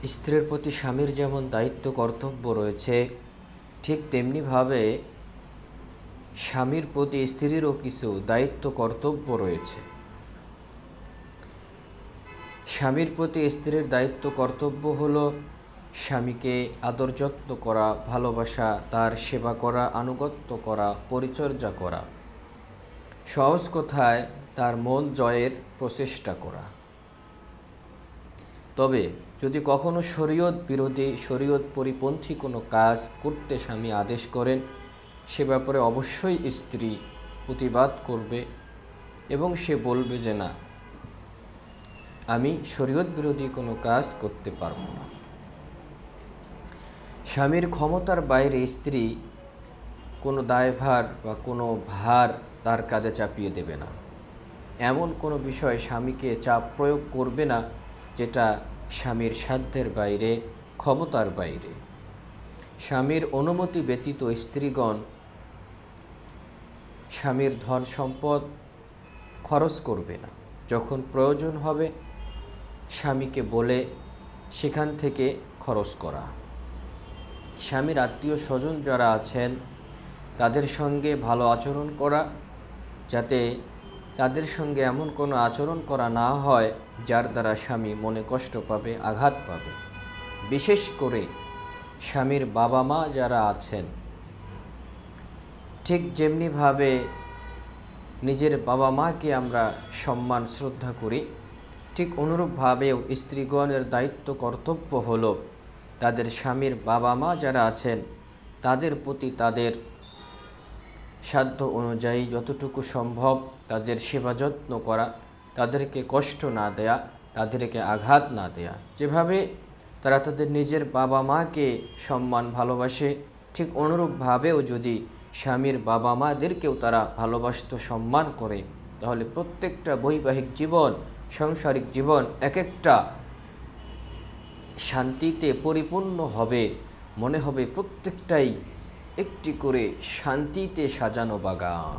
স্ত্রীর প্রতি স্বামীর যেমন দায়িত্ব কর্তব্য রয়েছে, ঠিক তেমনিভাবে স্বামীর প্রতি স্ত্রীরও কিছু দায়িত্ব কর্তব্য রয়েছে। স্বামীর প্রতি স্ত্রীর দায়িত্ব কর্তব্য হলো স্বামীকে আদর যত্ন করা, ভালোবাসা, তার সেবা করা, আনুগত্য করা, পরিচর্যা করা, সহজ কথায় তার মন জয়ের প্রচেষ্টা করা। তবে যদি কখনো শরীয়ত বিরোধী, শরীয়ত পরিপন্থী কোনো কাজ করতে স্বামী আদেশ করেন, সে ব্যাপারে অবশ্যই স্ত্রী প্রতিবাদ করবে এবং সে বলবে যে না, আমি শরীয়ত বিরোধী কোনো কাজ করতে পারব না। স্বামীর ক্ষমতার বাইরে স্ত্রী কোনো দায়ভার বা কোনো ভার তার কাঁধে চাপিয়ে দেবে না। এমন কোনো বিষয় স্বামীকে চাপ প্রয়োগ করবে না যেটা স্বামীর সাধ্যের বাইরে, ক্ষমতার বাইরে। স্বামীর অনুমতি ব্যতীত স্ত্রীগণ স্বামীর ধন সম্পদ খরচ করবে না। যখন প্রয়োজন হবে স্বামীকে বলে সেখান থেকে খরচ করা। স্বামীর আত্মীয় স্বজন যারা আছেন তাদের সঙ্গে ভালো আচরণ করা, যাতে তাদের সঙ্গে এমন কোনো আচরণ করা না হয় যার দ্বারা স্বামী মনে কষ্ট পাবে, আঘাত পাবে। বিশেষ করে স্বামীর বাবা মা যারা আছেন, ঠিক যেমনিভাবে নিজের বাবা মাকে আমরা সম্মান শ্রদ্ধা করি, ঠিক অনুরূপভাবেও স্ত্রীগণের দায়িত্ব কর্তব্য হলো তাদের স্বামীর বাবা মা যারা আছেন তাদের প্রতি তাদের সাধ্য অনুযায়ী যতটুকু সম্ভব তাদের সেবা যত্ন করা, তাদেরকে কষ্ট না দেয়া, তাদেরকে আঘাত না দেয়া। যেভাবে তারা তাদের নিজের বাবা মাকে সম্মান ভালোবাসে, ঠিক অনুরূপভাবেও যদি স্বামীর বাবা মাদেরকেও তারা ভালোবাসত, সম্মান করে, তাহলে প্রত্যেকটা বৈবাহিক জীবন, সাংসারিক জীবন এক একটা শান্তিতে পরিপূর্ণ হবে। মনে হবে প্রত্যেকটাই একটি করে শান্তিতে সাজানো বাগান।